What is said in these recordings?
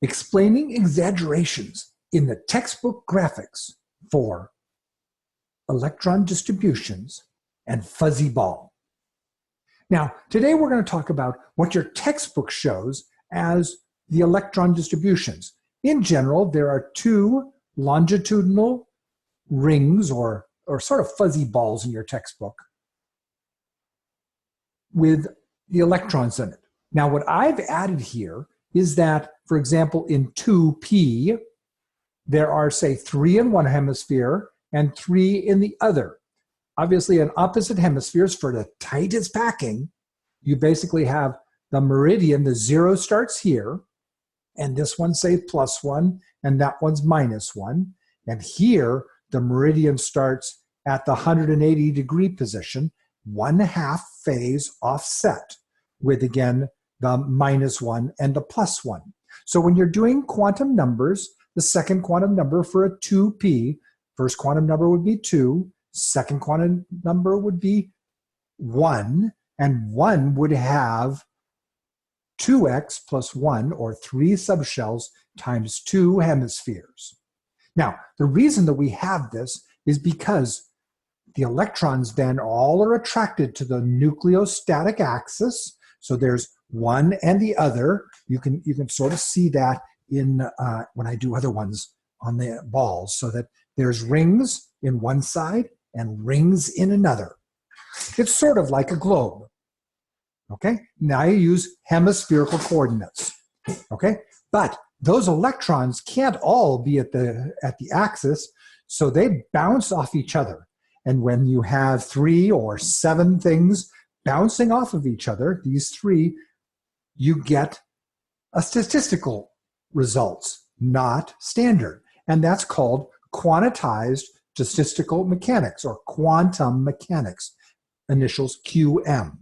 Explaining exaggerations in the textbook graphics for electron distributions and fuzzy ball. Now, today we're going to talk about what your textbook shows as the electron distributions. In general, there are two longitudinal rings or sort of fuzzy balls in your textbook with the electrons in it. Now, what I've added here is that, for example, in 2p, there are, say, 3 in one hemisphere and 3 in the other. Obviously, in opposite hemispheres, for the tightest packing, you basically have the meridian, the 0 starts here, and this one, say, +1, and that one's -1. And here, the meridian starts at the 180-degree position, 1/2 phase offset, with, again, the -1 and the +1. So when you're doing quantum numbers, the second quantum number for a 2p, first quantum number would be 2, second quantum number would be 1, and 1 would have 2x plus 1, or 3 subshells, times 2 hemispheres. Now, the reason that we have this is because the electrons then all are attracted to the nucleostatic axis. So there's one and the other. You can sort of see that in when I do other ones on the balls, so that there's rings in one side and rings in another. It's sort of like a globe. Okay, now you use hemispherical coordinates. Okay, but those electrons can't all be at the axis, so they bounce off each other. And when you have 3 or 7 things bouncing off of each other, these 3, you get a statistical results, not standard. And that's called quantized statistical mechanics, or quantum mechanics, initials QM.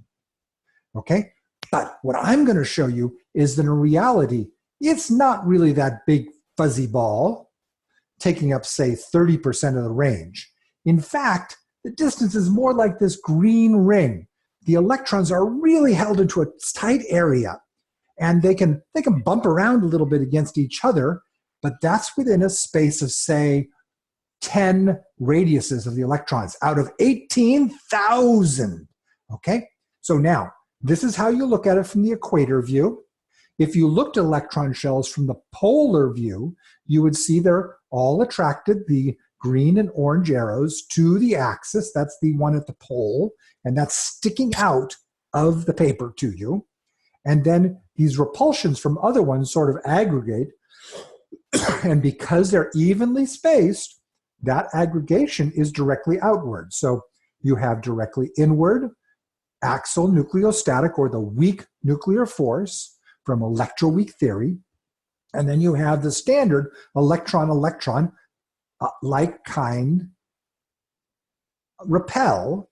Okay? But what I'm going to show you is that in reality, it's not really that big fuzzy ball taking up, say, 30% of the range. In fact, the distance is more like this green ring. The electrons are really held into a tight area, and they can bump around a little bit against each other, but that's within a space of, say, 10 radiuses of the electrons out of 18,000. Okay? So now, this is how you look at it from the equator view. If you looked at electron shells from the polar view, you would see they're all attracted, the green and orange arrows, to the axis. That's the one at the pole, and that's sticking out of the paper to you. And then these repulsions from other ones sort of aggregate, and because they're evenly spaced, that aggregation is directly outward. So you have directly inward axial nucleostatic, or the weak nuclear force from electroweak theory, and then you have the standard electron-electron like kind repel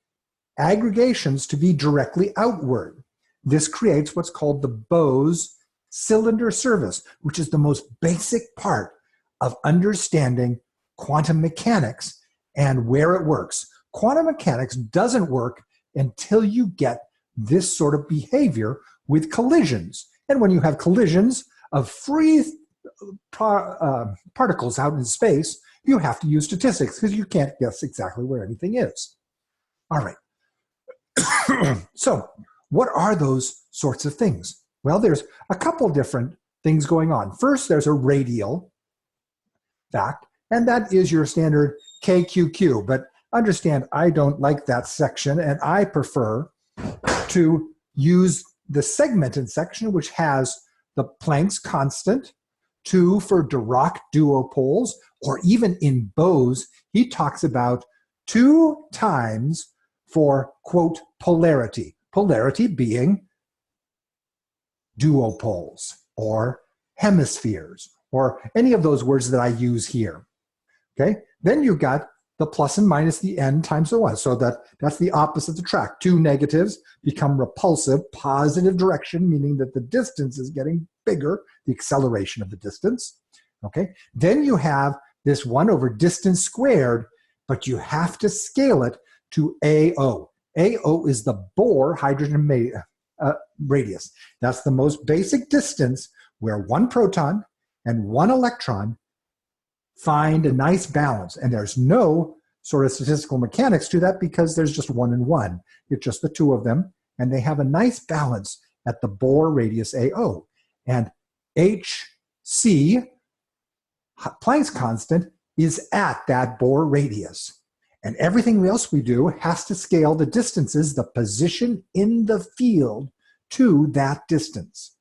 aggregations to be directly outward. This creates what's called the Bose cylinder surface, which is the most basic part of understanding quantum mechanics and where it works. Quantum mechanics doesn't work until you get this sort of behavior with collisions. And when you have collisions of free particles out in space, you have to use statistics because you can't guess exactly where anything is. All right. So what are those sorts of things? Well, there's a couple different things going on. First, there's a radial fact, and that is your standard KQQ. But understand, I don't like that section, and I prefer to use the segmented section, which has the Planck's constant, 2 for Dirac duopoles, or even in Bose, he talks about 2 times for, quote, polarity. Polarity being duopoles, or hemispheres, or any of those words that I use here. Okay? Then you've got the plus and minus the n times the 1. So that's the opposite attract. 2 negatives become repulsive, positive direction, meaning that the distance is getting bigger, the acceleration of the distance. Okay? Then you have this 1 over distance squared, but you have to scale it to AO. AO is the Bohr hydrogen radius. That's the most basic distance where 1 proton and 1 electron find a nice balance. And there's no sort of statistical mechanics to that because there's just 1 and 1. It's just the two of them, and they have a nice balance at the Bohr radius AO. And hc, Planck's constant, is at that Bohr radius. And everything else we do has to scale the distances, the position in the field to that distance.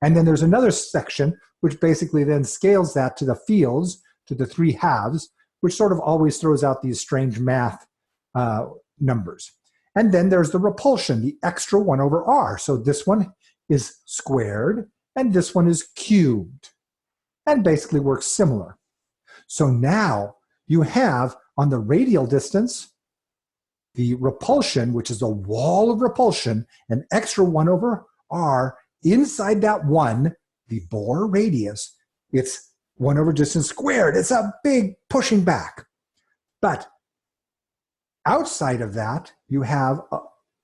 And then there's another section which basically then scales that to the fields, to the 3 halves, which sort of always throws out these strange math numbers. And then there's the repulsion, the extra 1 over r. So this one is squared, and this one is cubed, and basically works similar. So now you have, on the radial distance, the repulsion, which is a wall of repulsion, an extra 1 over r. Inside that 1, the Bohr radius, it's 1 over distance squared. It's a big pushing back. But outside of that, you have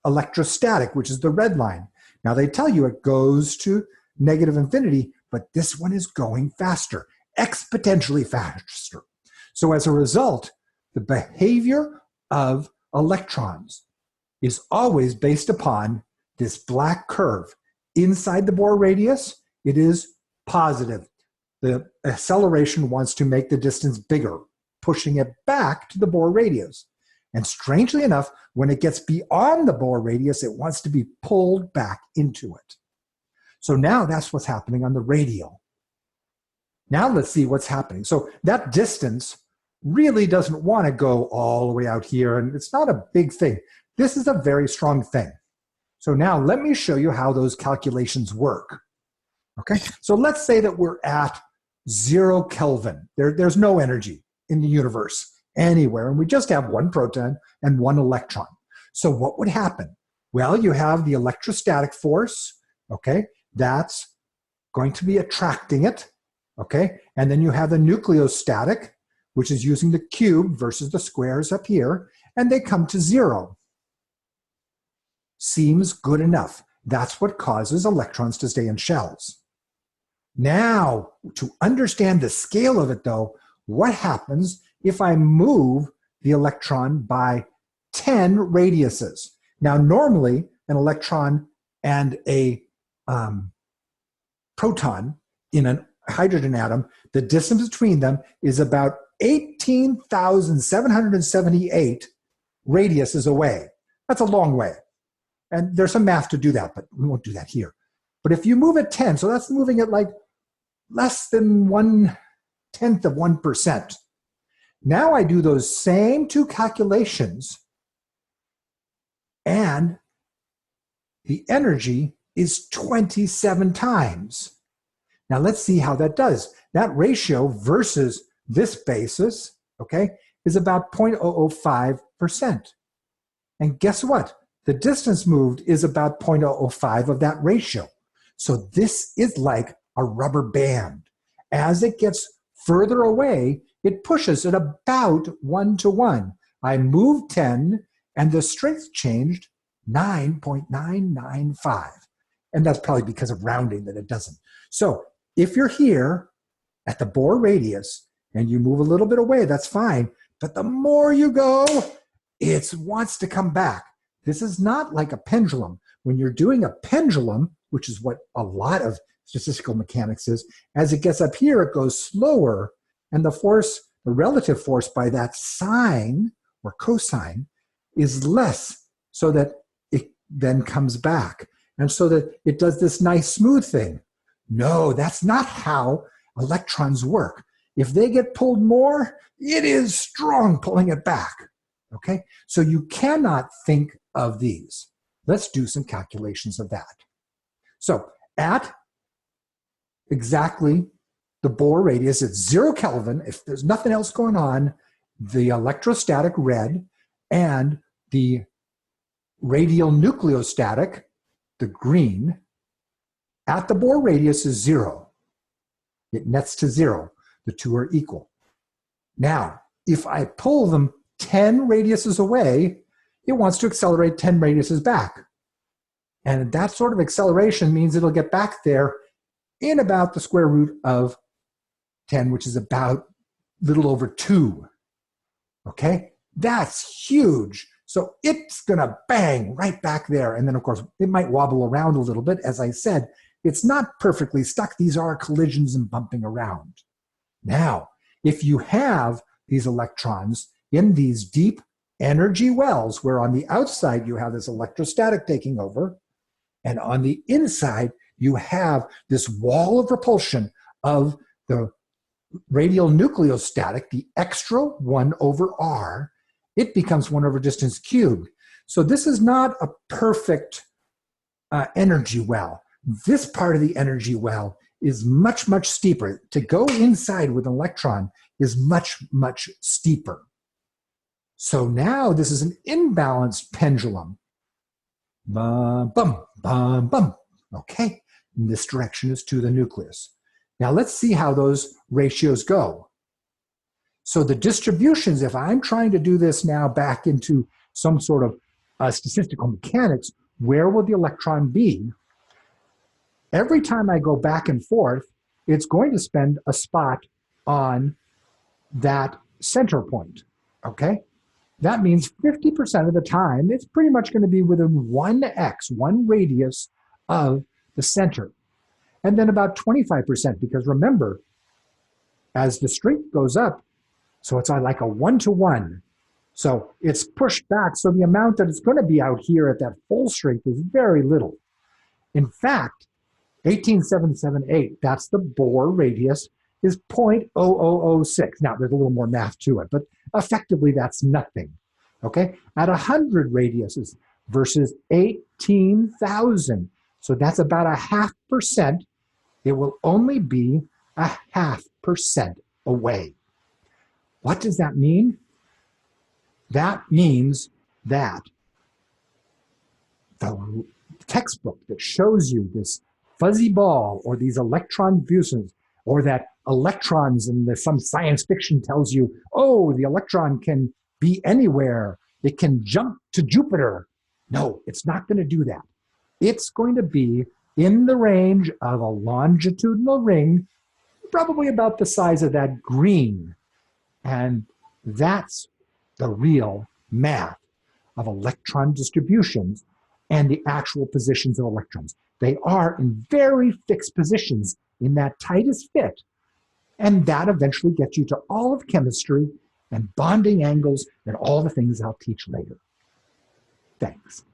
electrostatic, which is the red line. Now they tell you it goes to negative infinity, but this one is going faster, exponentially faster. So as a result, the behavior of electrons is always based upon this black curve. Inside the Bohr radius, it is positive. The acceleration wants to make the distance bigger, pushing it back to the Bohr radius. And strangely enough, when it gets beyond the Bohr radius, it wants to be pulled back into it. So now that's what's happening on the radial. Now let's see what's happening. So that distance really doesn't want to go all the way out here, and it's not a big thing. This is a very strong thing. So now let me show you how those calculations work. Okay, so let's say that we're at 0 Kelvin. There's no energy in the universe anywhere, and we just have 1 proton and 1 electron. So what would happen? Well, you have the electrostatic force, okay? That's going to be attracting it, okay? And then you have the nucleostatic, which is using the cube versus the squares up here, and they come to 0. Seems good enough. That's what causes electrons to stay in shells. Now, to understand the scale of it though, what happens if I move the electron by 10 radiuses? Now, normally an electron and a proton in a hydrogen atom, the distance between them is about 18,778 radiuses away. That's a long way. And there's some math to do that, but we won't do that here. But if you move at 10, so that's moving at like less than 1/10 of 1%. Now I do those same 2 calculations, and the energy is 27 times. Now let's see how that does. That ratio versus this basis, okay, is about 0.005%. And guess what? The distance moved is about 0.005 of that ratio. So this is like a rubber band. As it gets further away, it pushes at about 1:1. I moved 10, and the strength changed 9.995. And that's probably because of rounding that it doesn't. So if you're here at the Bohr radius and you move a little bit away, that's fine. But the more you go, it wants to come back. This is not like a pendulum. When you're doing a pendulum, which is what a lot of statistical mechanics is, as it gets up here, it goes slower, and the force, the relative force by that sine or cosine is less, so that it then comes back. And so that it does this nice smooth thing. No, that's not how electrons work. If they get pulled more, it is strong pulling it back. Okay? So you cannot think of these. Let's do some calculations of that. So at exactly the Bohr radius at 0 Kelvin, if there's nothing else going on, the electrostatic red and the radial nucleostatic, the green, at the Bohr radius is 0. It nets to 0. The two are equal. Now, if I pull them 10 radiuses away, it wants to accelerate 10 radiuses back. And that sort of acceleration means it'll get back there in about the square root of 10, which is about a little over 2. Okay, that's huge. So it's gonna bang right back there. And then of course, it might wobble around a little bit. As I said, it's not perfectly stuck. These are collisions and bumping around. Now, if you have these electrons in these deep energy wells, where on the outside you have this electrostatic taking over, and on the inside you have this wall of repulsion of the radial nucleostatic, the extra 1 over r, it becomes 1 over distance cubed. So this is not a perfect energy well. This part of the energy well is much, much steeper. To go inside with an electron is much, much steeper. So now this is an imbalanced pendulum. Bum, bum, bum, bum. Okay, and this direction is to the nucleus. Now let's see how those ratios go. So the distributions, if I'm trying to do this now back into some sort of statistical mechanics, where will the electron be? Every time I go back and forth, it's going to spend a spot on that center point, okay? That means 50% of the time, it's pretty much going to be within 1x, 1 radius of the center. And then about 25%, because remember, as the strength goes up, so it's like a 1-to-1. So it's pushed back, so the amount that it's going to be out here at that full strength is very little. In fact, 18778, that's the Bohr radius, is 0.0006. Now, there's a little more math to it, but effectively that's nothing, okay? At 100 radiuses versus 18,000, so that's about 0.5%, it will only be 0.5% away. What does that mean? That means that the textbook that shows you this fuzzy ball or these electron fusions, or that electrons in some science fiction tells you, oh, the electron can be anywhere. It can jump to Jupiter. No, it's not going to do that. It's going to be in the range of a longitudinal ring, probably about the size of that green. And that's the real math of electron distributions and the actual positions of electrons. They are in very fixed positions in that tightest fit. And that eventually gets you to all of chemistry and bonding angles and all the things I'll teach later. Thanks.